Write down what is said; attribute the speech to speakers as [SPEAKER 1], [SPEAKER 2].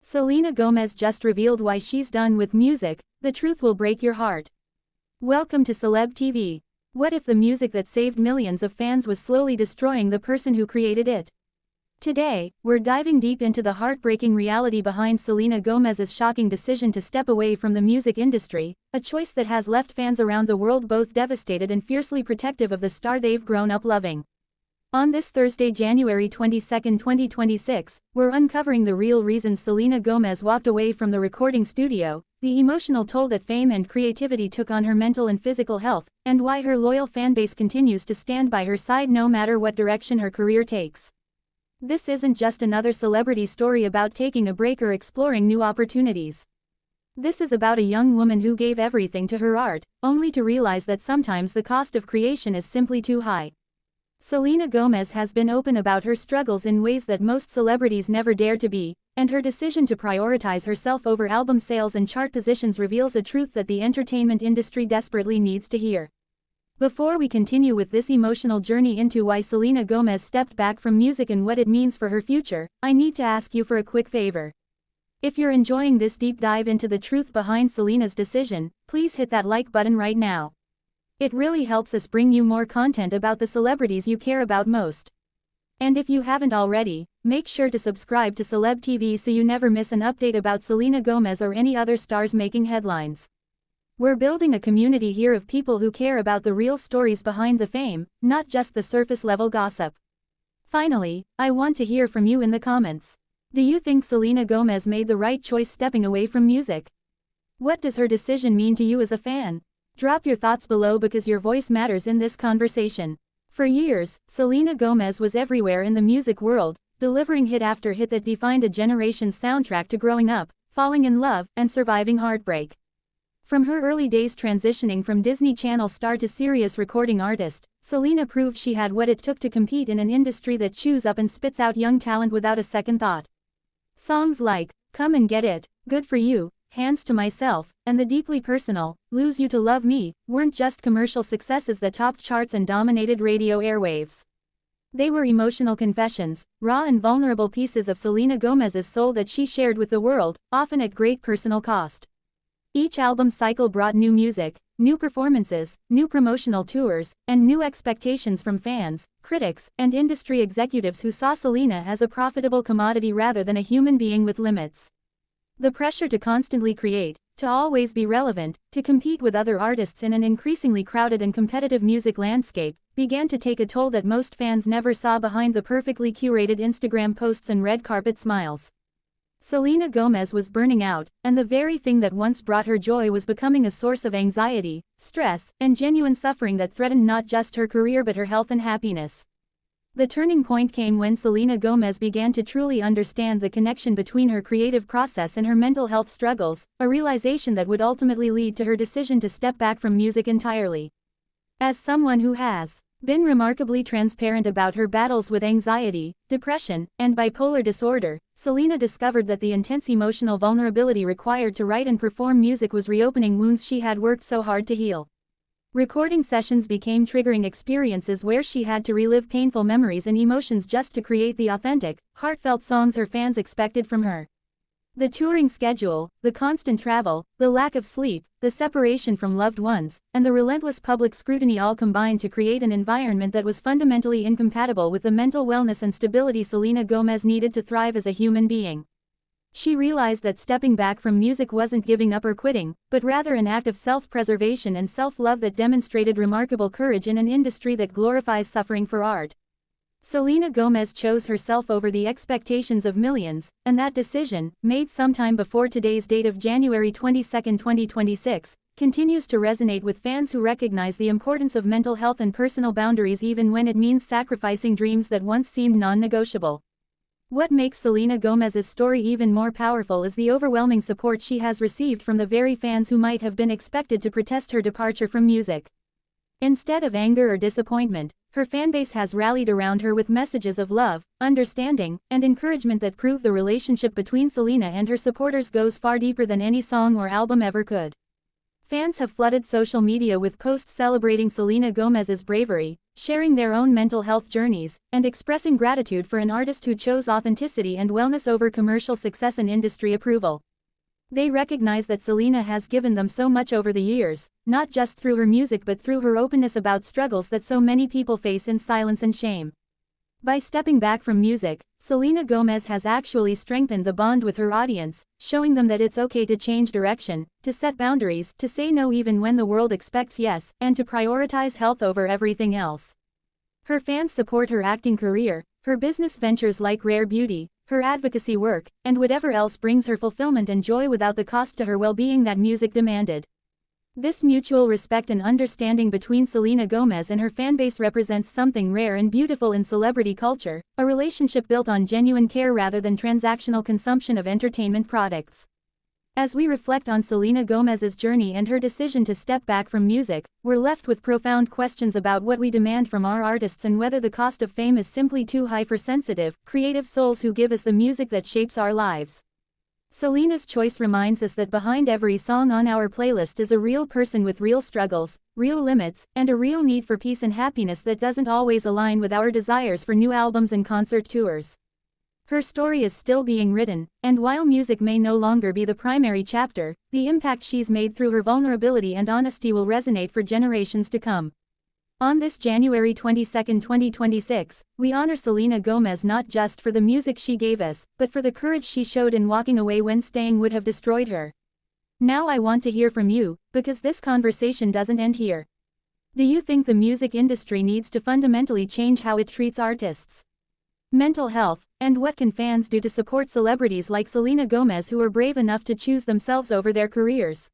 [SPEAKER 1] Selena Gomez just revealed why she's done with music. The truth will break your heart. Welcome to Celeb TV. What if the music that saved millions of fans was slowly destroying the person who created it? Today, we're diving deep into the heartbreaking reality behind Selena Gomez's shocking decision to step away from the music industry, a choice that has left fans around the world both devastated and fiercely protective of the star they've grown up loving. On this Thursday, January 22, 2026, we're uncovering the real reasons Selena Gomez walked away from the recording studio, the emotional toll that fame and creativity took on her mental and physical health, and why her loyal fanbase continues to stand by her side no matter what direction her career takes. This isn't just another celebrity story about taking a break or exploring new opportunities. This is about a young woman who gave everything to her art, only to realize that sometimes the cost of creation is simply too high. Selena Gomez has been open about her struggles in ways that most celebrities never dare to be, and her decision to prioritize herself over album sales and chart positions reveals a truth that the entertainment industry desperately needs to hear. Before we continue with this emotional journey into why Selena Gomez stepped back from music and what it means for her future, I need to ask you for a quick favor. If you're enjoying this deep dive into the truth behind Selena's decision, please hit that like button right now. It really helps us bring you more content about the celebrities you care about most. And if you haven't already, make sure to subscribe to Celeb TV so you never miss an update about Selena Gomez or any other stars making headlines. We're building a community here of people who care about the real stories behind the fame, not just the surface-level gossip. Finally, I want to hear from you in the comments. Do you think Selena Gomez made the right choice stepping away from music? What does her decision mean to you as a fan? Drop your thoughts below because your voice matters in this conversation. For years, Selena Gomez was everywhere in the music world, delivering hit after hit that defined a generation's soundtrack to growing up, falling in love, and surviving heartbreak. From her early days transitioning from Disney Channel star to serious recording artist, Selena proved she had what it took to compete in an industry that chews up and spits out young talent without a second thought. Songs like Come and Get It, Good for You, Hands to Myself, and the deeply personal, Lose You to Love Me, weren't just commercial successes that topped charts and dominated radio airwaves. They were emotional confessions, raw and vulnerable pieces of Selena Gomez's soul that she shared with the world, often at great personal cost. Each album cycle brought new music, new performances, new promotional tours, and new expectations from fans, critics, and industry executives who saw Selena as a profitable commodity rather than a human being with limits. The pressure to constantly create, to always be relevant, to compete with other artists in an increasingly crowded and competitive music landscape, began to take a toll that most fans never saw behind the perfectly curated Instagram posts and red carpet smiles. Selena Gomez was burning out, and the very thing that once brought her joy was becoming a source of anxiety, stress, and genuine suffering that threatened not just her career but her health and happiness. The turning point came when Selena Gomez began to truly understand the connection between her creative process and her mental health struggles, a realization that would ultimately lead to her decision to step back from music entirely. As someone who has been remarkably transparent about her battles with anxiety, depression, and bipolar disorder, Selena discovered that the intense emotional vulnerability required to write and perform music was reopening wounds she had worked so hard to heal. Recording sessions became triggering experiences where she had to relive painful memories and emotions just to create the authentic, heartfelt songs her fans expected from her. The touring schedule, the constant travel, the lack of sleep, the separation from loved ones, and the relentless public scrutiny all combined to create an environment that was fundamentally incompatible with the mental wellness and stability Selena Gomez needed to thrive as a human being. She realized that stepping back from music wasn't giving up or quitting, but rather an act of self-preservation and self-love that demonstrated remarkable courage in an industry that glorifies suffering for art. Selena Gomez chose herself over the expectations of millions, and that decision, made sometime before today's date of January 22, 2026, continues to resonate with fans who recognize the importance of mental health and personal boundaries even when it means sacrificing dreams that once seemed non-negotiable. What makes Selena Gomez's story even more powerful is the overwhelming support she has received from the very fans who might have been expected to protest her departure from music. Instead of anger or disappointment, her fanbase has rallied around her with messages of love, understanding, and encouragement that prove the relationship between Selena and her supporters goes far deeper than any song or album ever could. Fans have flooded social media with posts celebrating Selena Gomez's bravery, sharing their own mental health journeys, and expressing gratitude for an artist who chose authenticity and wellness over commercial success and industry approval. They recognize that Selena has given them so much over the years, not just through her music but through her openness about struggles that so many people face in silence and shame. By stepping back from music, Selena Gomez has actually strengthened the bond with her audience, showing them that it's okay to change direction, to set boundaries, to say no even when the world expects yes, and to prioritize health over everything else. Her fans support her acting career, her business ventures like Rare Beauty, her advocacy work, and whatever else brings her fulfillment and joy without the cost to her well-being that music demanded. This mutual respect and understanding between Selena Gomez and her fanbase represents something rare and beautiful in celebrity culture, a relationship built on genuine care rather than transactional consumption of entertainment products. As we reflect on Selena Gomez's journey and her decision to step back from music, we're left with profound questions about what we demand from our artists and whether the cost of fame is simply too high for sensitive, creative souls who give us the music that shapes our lives. Selena's choice reminds us that behind every song on our playlist is a real person with real struggles, real limits, and a real need for peace and happiness that doesn't always align with our desires for new albums and concert tours. Her story is still being written, and while music may no longer be the primary chapter, the impact she's made through her vulnerability and honesty will resonate for generations to come. On this January 22, 2026, we honor Selena Gomez not just for the music she gave us, but for the courage she showed in walking away when staying would have destroyed her. Now I want to hear from you, because this conversation doesn't end here. Do you think the music industry needs to fundamentally change how it treats artists? Mental health, and what can fans do to support celebrities like Selena Gomez who are brave enough to choose themselves over their careers?